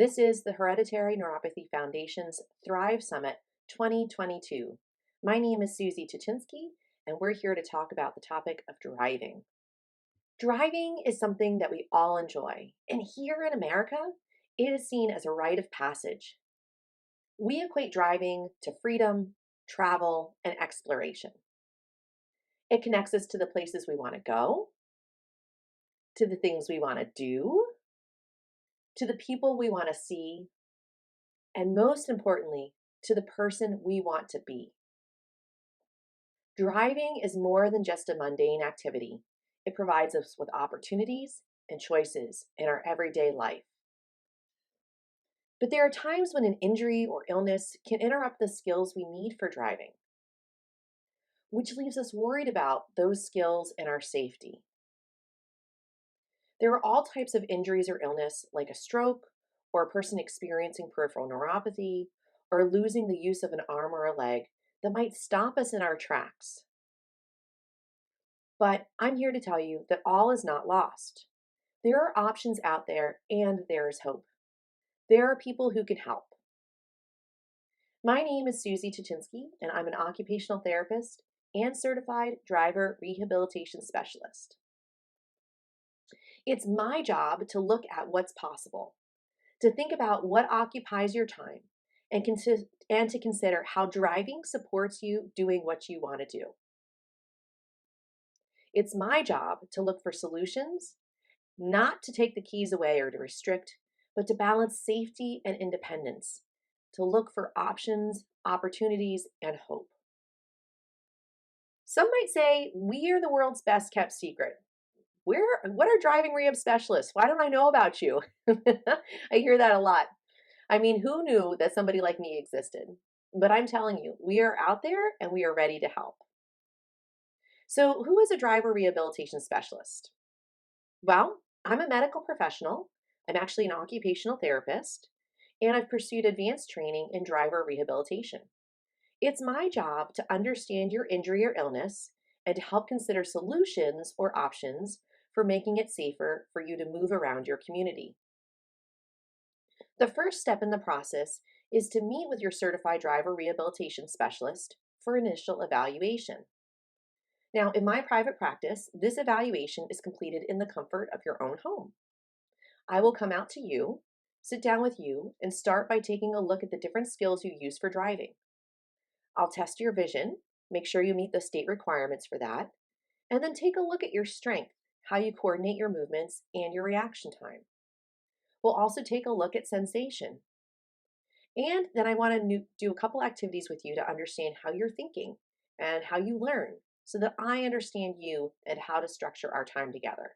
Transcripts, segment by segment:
This is the Hereditary Neuropathy Foundation's Thrive Summit 2022. My name is Susie Touchinsky, and we're here to talk about the topic of driving. Driving is something that we all enjoy, and here in America, it is seen as a rite of passage. We equate driving to freedom, travel, and exploration. It connects us to the places we want to go, to the things we want to do, to the people we want to see, and most importantly, to the person we want to be. Driving is more than just a mundane activity. It provides us with opportunities and choices in our everyday life. But there are times when an injury or illness can interrupt the skills we need for driving, which leaves us worried about those skills and our safety. There are all types of injuries or illness, like a stroke, or a person experiencing peripheral neuropathy, or losing the use of an arm or a leg, that might stop us in our tracks. But I'm here to tell you that all is not lost. There are options out there, and there is hope. There are people who can help. My name is Susie Touchinsky, and I'm an occupational therapist and certified driver rehabilitation specialist. It's my job to look at what's possible, to think about what occupies your time, and to consider how driving supports you doing what you want to do. It's my job to look for solutions, not to take the keys away or to restrict, but to balance safety and independence, to look for options, opportunities, and hope. Some might say we are the world's best kept secret. What are driving rehab specialists? Why don't I know about you? I hear that a lot. I mean, who knew that somebody like me existed? But I'm telling you, we are out there and we are ready to help. So, who is a driver rehabilitation specialist? Well, I'm a medical professional. I'm actually an occupational therapist, and I've pursued advanced training in driver rehabilitation. It's my job to understand your injury or illness and to help consider solutions or options for making it safer for you to move around your community. The first step in the process is to meet with your certified driver rehabilitation specialist for initial evaluation. Now, in my private practice, this evaluation is completed in the comfort of your own home. I will come out to you, sit down with you, and start by taking a look at the different skills you use for driving. I'll test your vision, make sure you meet the state requirements for that, and then take a look at your strength, how you coordinate your movements, and your reaction time. We'll also take a look at sensation. And then I want to do a couple activities with you to understand how you're thinking and how you learn so that I understand you and how to structure our time together.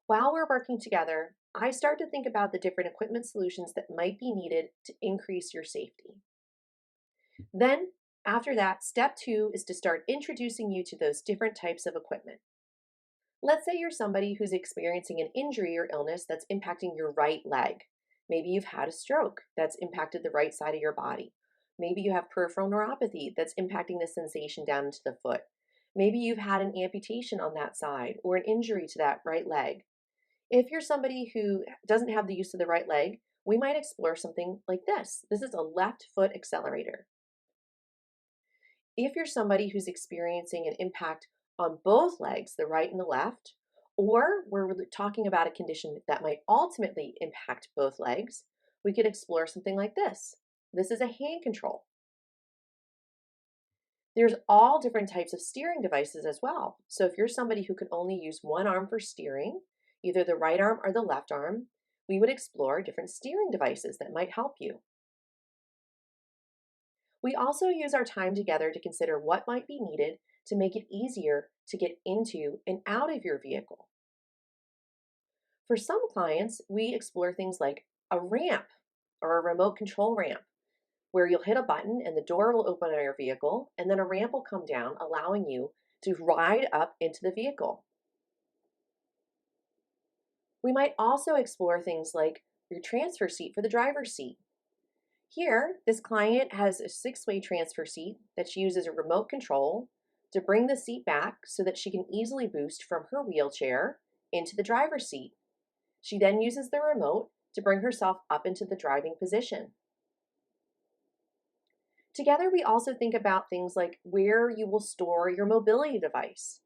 While we're working together, I start to think about the different equipment solutions that might be needed to increase your safety. Then, after that, step 2 is to start introducing you to those different types of equipment. Let's say you're somebody who's experiencing an injury or illness that's impacting your right leg. Maybe you've had a stroke that's impacted the right side of your body. Maybe you have peripheral neuropathy that's impacting the sensation down into the foot. Maybe you've had an amputation on that side or an injury to that right leg. If you're somebody who doesn't have the use of the right leg, we might explore something like this. This is a left foot accelerator. If you're somebody who's experiencing an impact on both legs, the right and the left, or we're talking about a condition that might ultimately impact both legs, we could explore something like this. This is a hand control. There's all different types of steering devices as well. So if you're somebody who can only use one arm for steering, either the right arm or the left arm, we would explore different steering devices that might help you. We also use our time together to consider what might be needed to make it easier to get into and out of your vehicle. For some clients, we explore things like a ramp or a remote control ramp, where you'll hit a button and the door will open on your vehicle, and then a ramp will come down, allowing you to ride up into the vehicle. We might also explore things like your transfer seat for the driver's seat. Here, this client has a 6-way transfer seat that she uses a remote control to bring the seat back so that she can easily boost from her wheelchair into the driver's seat. She then uses the remote to bring herself up into the driving position. Together, we also think about things like where you will store your mobility device.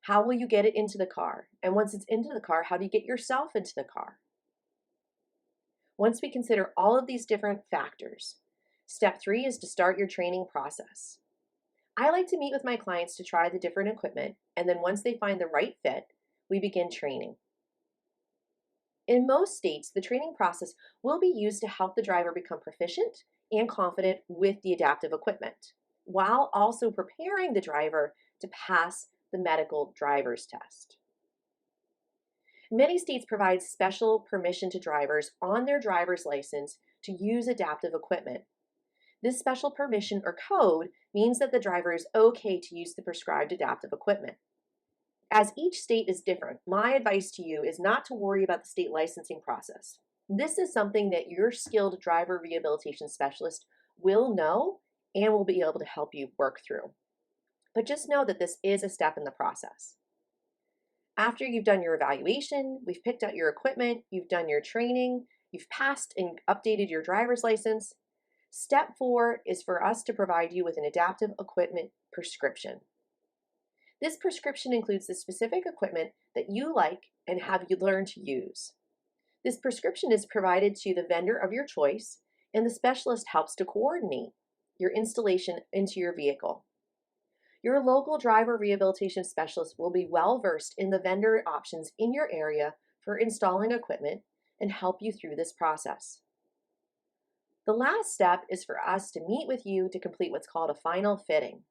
How will you get it into the car? And once it's into the car, how do you get yourself into the car? Once we consider all of these different factors, step 3 is to start your training process. I like to meet with my clients to try the different equipment, and then once they find the right fit, we begin training. In most states, the training process will be used to help the driver become proficient and confident with the adaptive equipment, while also preparing the driver to pass the medical driver's test. Many states provide special permission to drivers on their driver's license to use adaptive equipment. This special permission or code means that the driver is okay to use the prescribed adaptive equipment. As each state is different, my advice to you is not to worry about the state licensing process. This is something that your skilled driver rehabilitation specialist will know and will be able to help you work through. But just know that this is a step in the process. After you've done your evaluation, we've picked out your equipment, you've done your training, you've passed and updated your driver's license, step 4 is for us to provide you with an adaptive equipment prescription. This prescription includes the specific equipment that you like and have you learned to use. This prescription is provided to the vendor of your choice, and the specialist helps to coordinate your installation into your vehicle. Your local driver rehabilitation specialist will be well versed in the vendor options in your area for installing equipment and help you through this process. The last step is for us to meet with you to complete what's called a final fitting.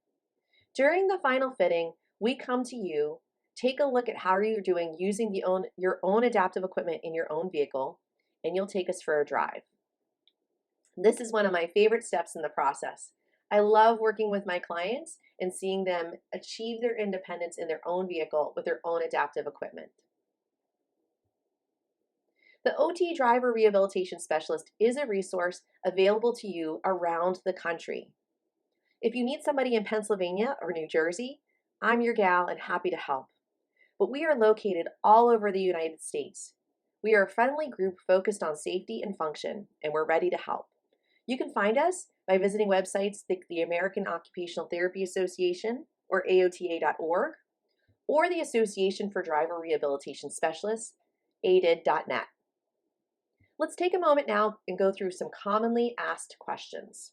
During the final fitting, we come to you, take a look at how you're doing using your own adaptive equipment in your own vehicle, and you'll take us for a drive. This is one of my favorite steps in the process. I love working with my clients and seeing them achieve their independence in their own vehicle with their own adaptive equipment. The OT Driver Rehabilitation Specialist is a resource available to you around the country. If you need somebody in Pennsylvania or New Jersey, I'm your gal and happy to help. But we are located all over the United States. We are a friendly group focused on safety and function, and we're ready to help. You can find us by visiting websites like the American Occupational Therapy Association, or AOTA.org, or the Association for Driver Rehabilitation Specialists, ADID.net. Let's take a moment now and go through some commonly asked questions.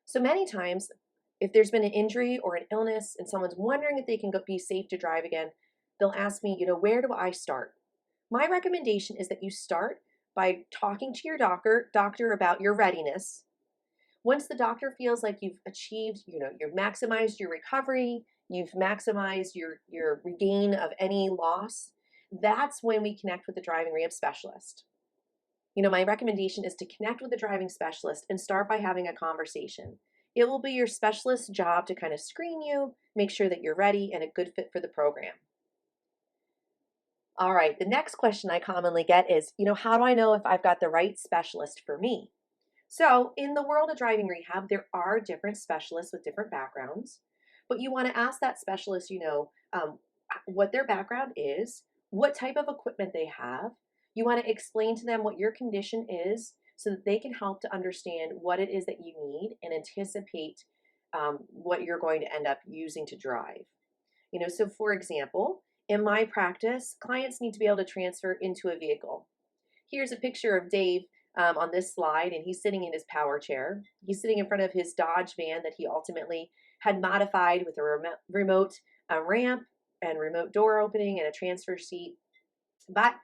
So many times, if there's been an injury or an illness and someone's wondering if they can be safe to drive again, they'll ask me, where do I start? My recommendation is that you start by talking to your doctor about your readiness. Once the doctor feels like you've achieved, you've maximized your recovery, you've maximized your regain of any loss, that's when we connect with the driving rehab specialist. My recommendation is to connect with the driving specialist and start by having a conversation. It will be your specialist's job to kind of screen you, make sure that you're ready and a good fit for the program. All right, the next question I commonly get is, how do I know if I've got the right specialist for me? So in the world of driving rehab, there are different specialists with different backgrounds, but you want to ask that specialist, what their background is, what type of equipment they have. You want to explain to them what your condition is so that they can help to understand what it is that you need and anticipate what you're going to end up using to drive. So for example, in my practice, clients need to be able to transfer into a vehicle. Here's a picture of Dave on this slide, and he's sitting in his power chair. He's sitting in front of his Dodge van that he ultimately had modified with a remote ramp and remote door opening and a transfer seat. But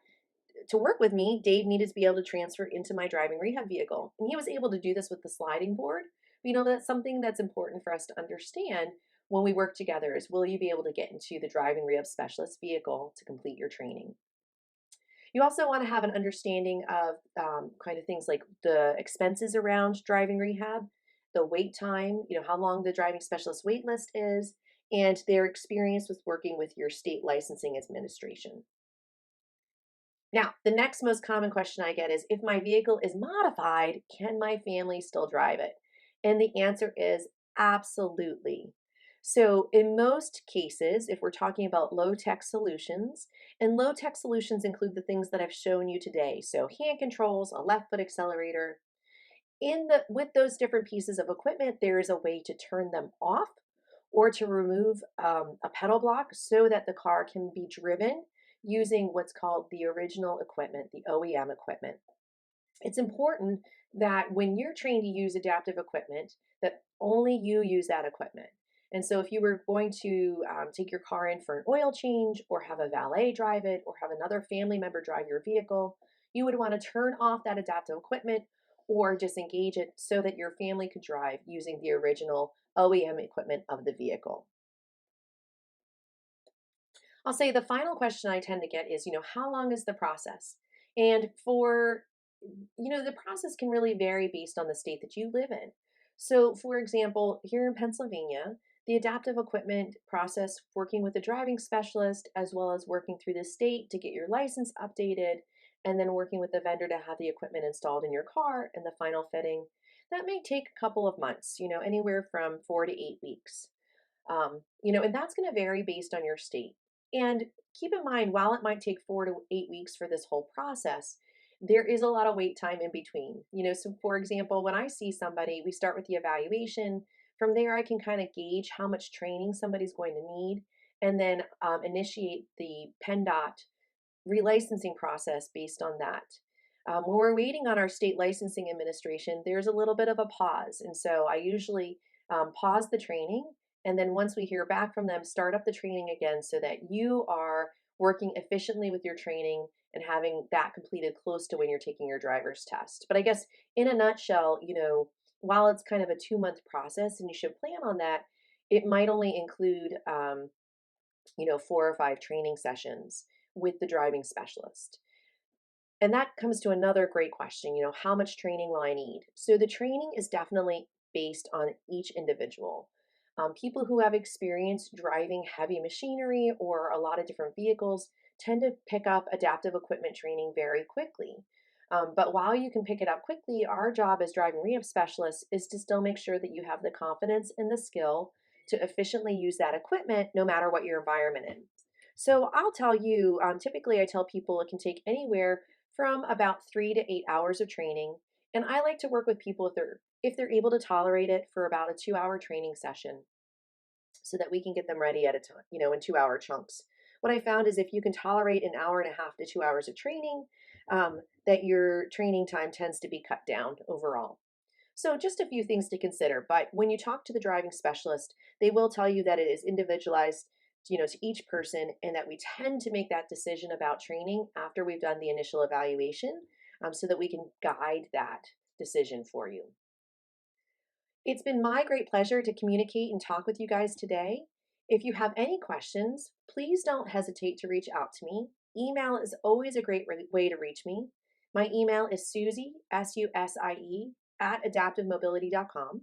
to work with me, Dave needed to be able to transfer into my driving rehab vehicle. And he was able to do this with the sliding board. That's something that's important for us to understand when we work together is, will you be able to get into the driving rehab specialist vehicle to complete your training? You also want to have an understanding of kind of things like the expenses around driving rehab, the wait time, how long the driving specialist wait list is, and their experience with working with your state licensing administration. Now, the next most common question I get is, if my vehicle is modified, can my family still drive it? And the answer is absolutely. So in most cases, if we're talking about low-tech solutions, and low-tech solutions include the things that I've shown you today. So hand controls, a left foot accelerator. With those different pieces of equipment, there is a way to turn them off or to remove a pedal block so that the car can be driven using what's called the original equipment, the OEM equipment. It's important that when you're trained to use adaptive equipment, that only you use that equipment. And so if you were going to take your car in for an oil change or have a valet drive it or have another family member drive your vehicle, you would want to turn off that adaptive equipment or disengage it so that your family could drive using the original OEM equipment of the vehicle. I'll say the final question I tend to get is, how long is the process? And the process can really vary based on the state that you live in. So, for example, here in Pennsylvania, the adaptive equipment process, working with a driving specialist, as well as working through the state to get your license updated, and then working with the vendor to have the equipment installed in your car and the final fitting, that may take a couple of months, anywhere from 4 to 8 weeks. And that's going to vary based on your state. And keep in mind, while it might take 4 to 8 weeks for this whole process, there is a lot of wait time in between. So for example, when I see somebody, we start with the evaluation. From there, I can kind of gauge how much training somebody's going to need, and then initiate the PennDOT relicensing process based on that. When we're waiting on our state licensing administration, there's a little bit of a pause. And so I usually pause the training. And then once we hear back from them, start up the training again so that you are working efficiently with your training and having that completed close to when you're taking your driver's test. But I guess in a nutshell, while it's kind of a 2-month process and you should plan on that, it might only include, 4 or 5 training sessions with the driving specialist. And that comes to another great question, how much training will I need? So the training is definitely based on each individual. People who have experience driving heavy machinery or a lot of different vehicles tend to pick up adaptive equipment training very quickly. But while you can pick it up quickly, our job as driving rehab specialists is to still make sure that you have the confidence and the skill to efficiently use that equipment no matter what your environment is. So I'll tell you, typically I tell people it can take anywhere from about 3 to 8 hours of training. And I like to work with people if they're able to tolerate it for about a 2-hour training session so that we can get them ready at a time, in 2-hour chunks. What I found is if you can tolerate an hour and a half to 2 hours of training, that your training time tends to be cut down overall. So just a few things to consider, but when you talk to the driving specialist, they will tell you that it is individualized, to each person, and that we tend to make that decision about training after we've done the initial evaluation, so that we can guide that decision for you. It's been my great pleasure to communicate and talk with you guys today. If you have any questions, please don't hesitate to reach out to me. Email is always a great way to reach me. My email is Susie, Susie, at adaptivemobility.com.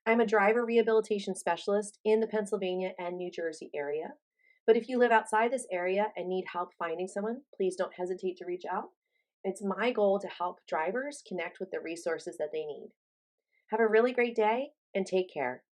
I'm a driver rehabilitation specialist in the Pennsylvania and New Jersey area. But if you live outside this area and need help finding someone, please don't hesitate to reach out. It's my goal to help drivers connect with the resources that they need. Have a really great day and take care.